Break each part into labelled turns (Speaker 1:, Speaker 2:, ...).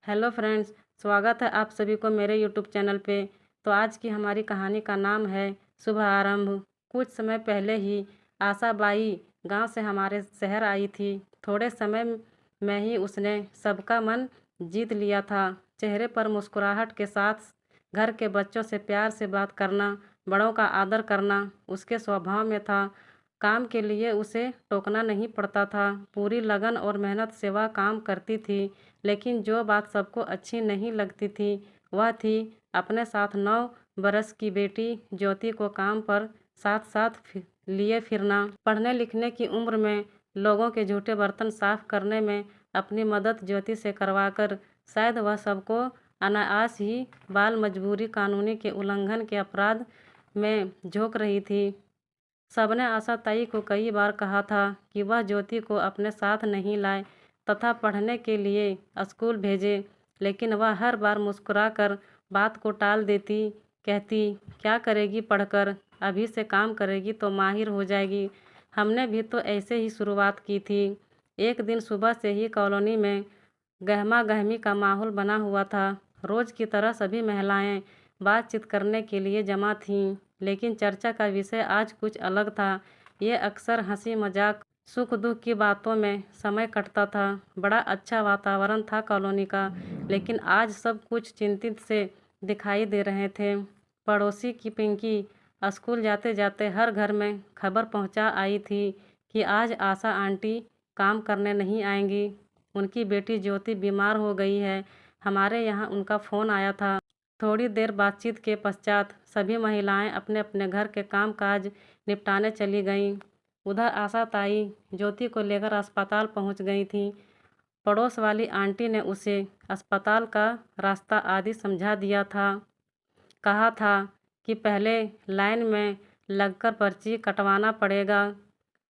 Speaker 1: Hello friends, स्वागत है आप सभी को मेरे यूट्यूब चैनल पे। तो आज की हमारी कहानी का नाम है शुभ आरंभ। कुछ समय पहले ही आशा बाई गांव से हमारे शहर आई थी। थोड़े समय में ही उसने सबका मन जीत लिया था। चेहरे पर मुस्कुराहट के साथ घर के बच्चों से प्यार से बात करना, बड़ों का आदर करना उसके स्वभाव में था। काम के लिए उसे टोकना नहीं पड़ता था। पूरी लगन और मेहनत से वह काम करती थी। लेकिन जो बात सबको अच्छी नहीं लगती थी वह थी अपने साथ 9 बरस की बेटी ज्योति को काम पर साथ साथ लिए फिरना। पढ़ने लिखने की उम्र में लोगों के झूठे बर्तन साफ करने में अपनी मदद ज्योति से करवाकर शायद वह सबको अनायास ही बाल मजबूरी कानूनी के उल्लंघन के अपराध में झोंक रही थी। सबने आशा ताई को कई बार कहा था कि वह ज्योति को अपने साथ नहीं लाए तथा पढ़ने के लिए स्कूल भेजे, लेकिन वह हर बार मुस्कुराकर बात को टाल देती। कहती, क्या करेगी पढ़कर, अभी से काम करेगी तो माहिर हो जाएगी। हमने भी तो ऐसे ही शुरुआत की थी। एक दिन सुबह से ही कॉलोनी में गहमा गहमी का माहौल बना हुआ था। रोज़ की तरह सभी महिलाएं बातचीत करने के लिए जमा थीं, लेकिन चर्चा का विषय आज कुछ अलग था। ये अक्सर हंसी मजाक, सुख दुख की बातों में समय कटता था। बड़ा अच्छा वातावरण था कॉलोनी का, लेकिन आज सब कुछ चिंतित से दिखाई दे रहे थे। पड़ोसी की पिंकी स्कूल जाते जाते हर घर में खबर पहुंचा आई थी कि आज आशा आंटी काम करने नहीं आएंगी। उनकी बेटी ज्योति बीमार हो गई है। हमारे यहाँ उनका फ़ोन आया था। थोड़ी देर बातचीत के पश्चात सभी महिलाएं अपने अपने घर के काम काज निपटाने चली गईं। उधर आशा ताई ज्योति को लेकर अस्पताल पहुंच गई थी। पड़ोस वाली आंटी ने उसे अस्पताल का रास्ता आदि समझा दिया था। कहा था कि पहले लाइन में लगकर पर्ची कटवाना पड़ेगा।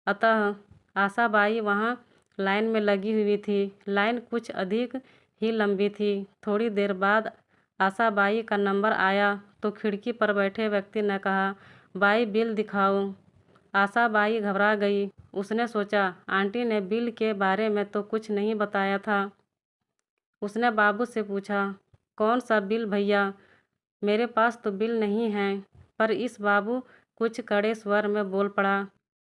Speaker 1: अतः आशा बाई वहाँ लाइन में लगी हुई थी। लाइन कुछ अधिक ही लंबी थी। थोड़ी देर बाद आशा बाई का नंबर आया तो खिड़की पर बैठे व्यक्ति ने कहा, बाई बिल दिखाओ। आशा बाई घबरा गई। उसने सोचा आंटी ने बिल के बारे में तो कुछ नहीं बताया था। उसने बाबू से पूछा, कौन सा बिल भैया, मेरे पास तो बिल नहीं है। पर इस बाबू कुछ कड़े स्वर में बोल पड़ा,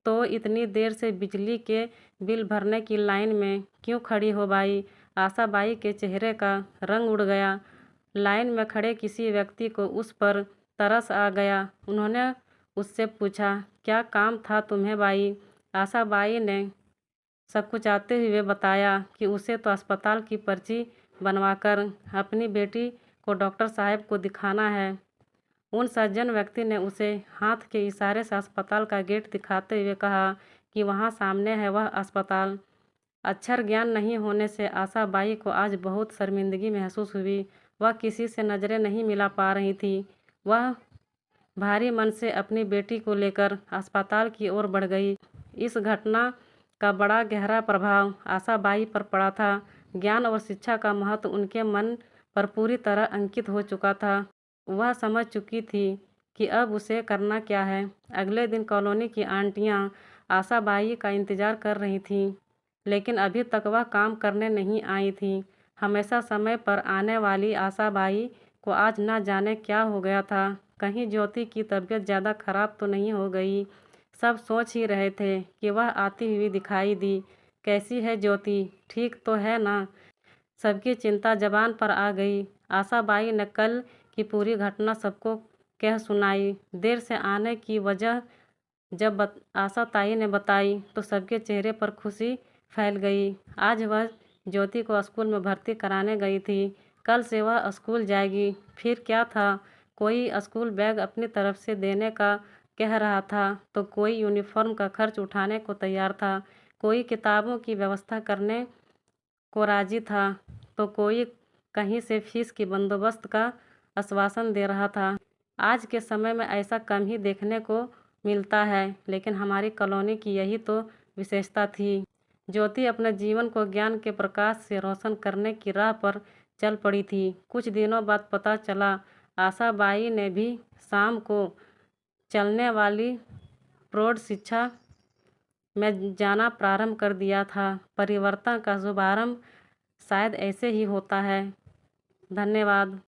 Speaker 1: तो इतनी देर से बिजली के बिल भरने की लाइन में क्यों खड़ी हो बाई। आशा बाई के चेहरे का रंग उड़ गया। लाइन में खड़े किसी व्यक्ति को उस पर तरस आ गया। उन्होंने उससे पूछा, क्या काम था तुम्हें बाई। आशा बाई ने सकुचाते हुए बताया कि उसे तो अस्पताल की पर्ची बनवाकर अपनी बेटी को डॉक्टर साहब को दिखाना है। उन सज्जन व्यक्ति ने उसे हाथ के इशारे से अस्पताल का गेट दिखाते हुए कहा कि वहाँ सामने है वह अस्पताल। अक्षर ज्ञान नहीं होने से आशा बाई को आज बहुत शर्मिंदगी महसूस हुई। वह किसी से नज़रें नहीं मिला पा रही थी। वह भारी मन से अपनी बेटी को लेकर अस्पताल की ओर बढ़ गई। इस घटना का बड़ा गहरा प्रभाव आशा बाई पर पड़ा था। ज्ञान और शिक्षा का महत्व उनके मन पर पूरी तरह अंकित हो चुका था। वह समझ चुकी थी कि अब उसे करना क्या है। अगले दिन कॉलोनी की आंटियां आशा बाई का इंतज़ार कर रही थीं, लेकिन अभी तक वह काम करने नहीं आई थी। हमेशा समय पर आने वाली आशा बाई को आज न जाने क्या हो गया था। कहीं ज्योति की तबीयत ज़्यादा खराब तो नहीं हो गई। सब सोच ही रहे थे कि वह आती हुई दिखाई दी। कैसी है ज्योति, ठीक तो है ना। सबकी चिंता जबान पर आ गई। आशा बाई ने कल की पूरी घटना सबको कह सुनाई। देर से आने की वजह जब आशा ताई ने बताई तो सबके चेहरे पर खुशी फैल गई। आज वह ज्योति को स्कूल में भर्ती कराने गई थी। कल से वह स्कूल जाएगी। फिर क्या था, कोई स्कूल बैग अपनी तरफ से देने का कह रहा था, तो कोई यूनिफॉर्म का खर्च उठाने को तैयार था, कोई किताबों की व्यवस्था करने को राजी था, तो कोई कहीं से फीस की बंदोबस्त का आश्वासन दे रहा था। आज के समय में ऐसा कम ही देखने को मिलता है, लेकिन हमारी कॉलोनी की यही तो विशेषता थी। ज्योति अपने जीवन को ज्ञान के प्रकाश से रोशन करने की राह पर चल पड़ी थी। कुछ दिनों बाद पता चला आशा बाई ने भी शाम को चलने वाली प्रौढ़ शिक्षा में जाना प्रारंभ कर दिया था। परिवर्तन का शुभारंभ शायद ऐसे ही होता है। धन्यवाद।